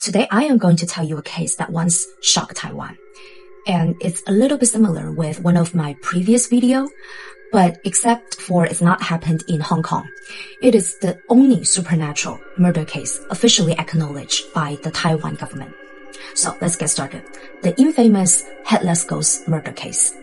Today I am going to tell you a case that once shocked Taiwan. And it's a little bit similar with one of my previous video, but except for it's not happened in Hong Kong. It is the only supernatural murder case officially acknowledged by the Taiwan government. So let's get started. The infamous Headless ghost murder case.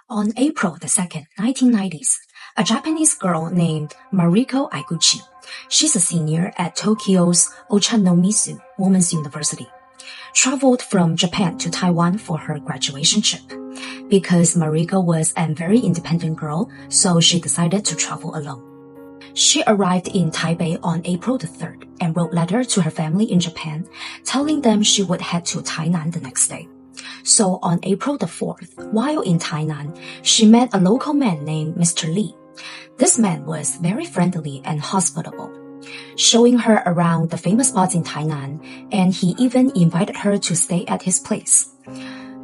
On April the 2nd, 1990s, a Japanese girl named Mariko Iguchi, she's a senior at Tokyo's Ochanomizu Women's University, traveled from Japan to Taiwan for her graduation trip. Because Mariko was a very independent girl, so she decided to travel alone. She arrived in Taipei on April the 3rd and wrote letter to her family in Japan, telling them she would head to Tainan the next day. So on April the 4th, while in Tainan, she met a local man named Mr. Lee. This man was very friendly and hospitable, showing her around the famous spots in Tainan, and he even invited her to stay at his place.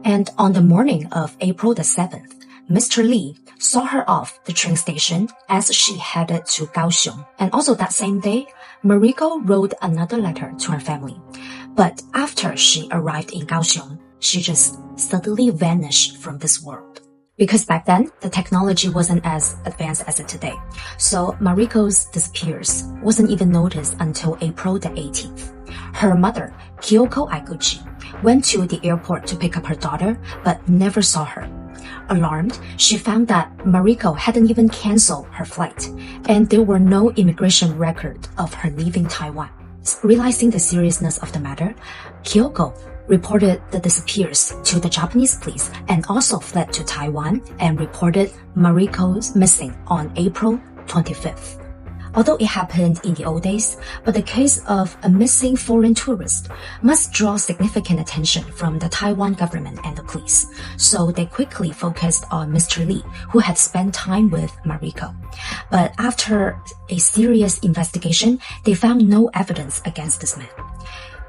And on the morning of April the 7th, Mr. Lee saw her off the train station as she headed to Kaohsiung. And also that same day, Mariko wrote another letter to her family. But after she arrived in Kaohsiung, she just suddenly vanished from this world. Because back then, the technology wasn't as advanced as it today. So Mariko's disappearance wasn't even noticed until April the 18th. Her mother, Kyoko Iguchi, went to the airport to pick up her daughter, but never saw her. Alarmed, she found that Mariko hadn't even canceled her flight, and there were no immigration record of her leaving Taiwan. Realizing the seriousness of the matter, Kyoko reported the disappearance to the Japanese police and also fled to Taiwan and reported Mariko's missing on April 25th. Although it happened in the old days, but the case of a missing foreign tourist must draw significant attention from the Taiwan government and the police. So they quickly focused on Mr. Lee, who had spent time with Mariko. But after a serious investigation, they found no evidence against this man.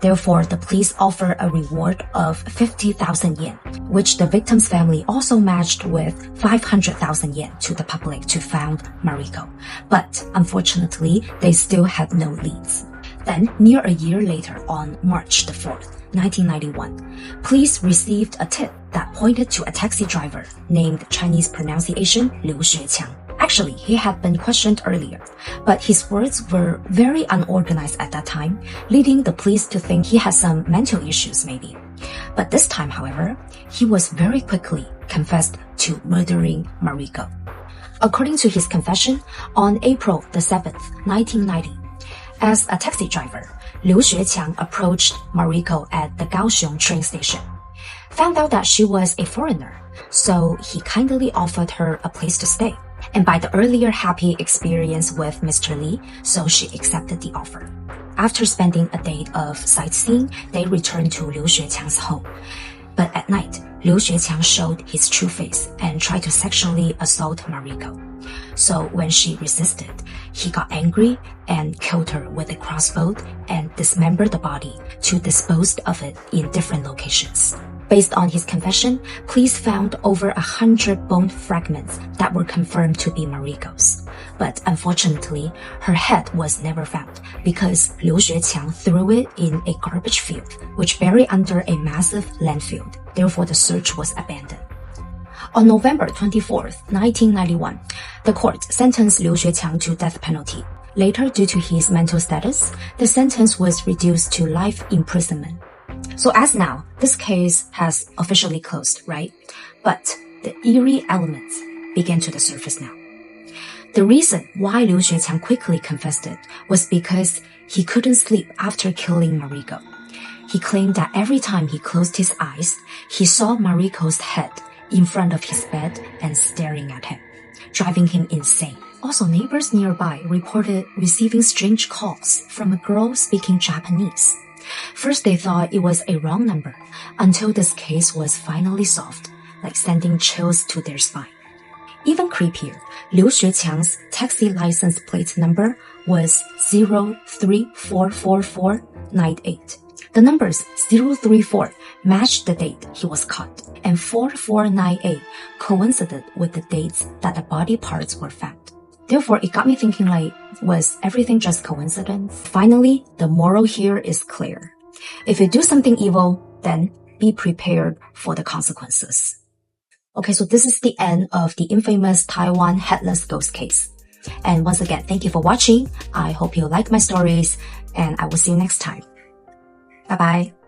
Therefore, the police offered a reward of 50,000 yen, which the victim's family also matched with 500,000 yen to the public to find Mariko. But unfortunately, they still had no leads. Then, near a year later, on March the 4th, 1991, police received a tip that pointed to a taxi driver named Chinese pronunciation Liu Xueqiang. Actually, he had been questioned earlier, but his words were very unorganized at that time, leading the police to think he had some mental issues maybe. But this time, however, he was very quickly confessed to murdering Mariko. According to his confession, on April the 7th, 1990, as a taxi driver, Liu Xueqiang approached Mariko at the Kaohsiung train station, found out that she was a foreigner, so he kindly offered her a place to stay. And by the earlier happy experience with Mr. Lee, so she accepted the offer. After spending a day of sightseeing, they returned to Liu Xueqiang's home. But at night, Liu Xueqiang showed his true face and tried to sexually assault Mariko. So when she resisted, he got angry and killed her with a crossbow and dismembered the body to dispose of it in different locations. Based on his confession, police found over 100 bone fragments that were confirmed to be Mariko's. But unfortunately, her head was never found because Liu Xueqiang threw it in a garbage field, which buried under a massive landfill. Therefore, the search was abandoned. On November 24th, 1991, the court sentenced Liu Xueqiang to death penalty. Later, due to his mental status, the sentence was reduced to life imprisonment. So as now, this case has officially closed, right? But the eerie elements began to the surface now. The reason why Liu Xueqiang quickly confessed it was because he couldn't sleep after killing Mariko. He claimed that every time he closed his eyes, he saw Mariko's head in front of his bed and staring at him, driving him insane. Also, neighbors nearby reported receiving strange calls from a girl speaking Japanese. First, they thought it was a wrong number, until this case was finally solved, like sending chills to their spine. Even creepier, Liu Xueqiang's taxi license plate number was 03444 498. The numbers 034 matched the date he was caught, and 4498 coincided with the dates that the body parts were found. Therefore, it got me thinking, like, was everything just coincidence? Finally, the moral here is clear. If you do something evil, then be prepared for the consequences. Okay, so this is the end of the infamous Taiwan Headless ghost case. And once again, thank you for watching. I hope you like my stories, and I will see you next time. Bye-bye.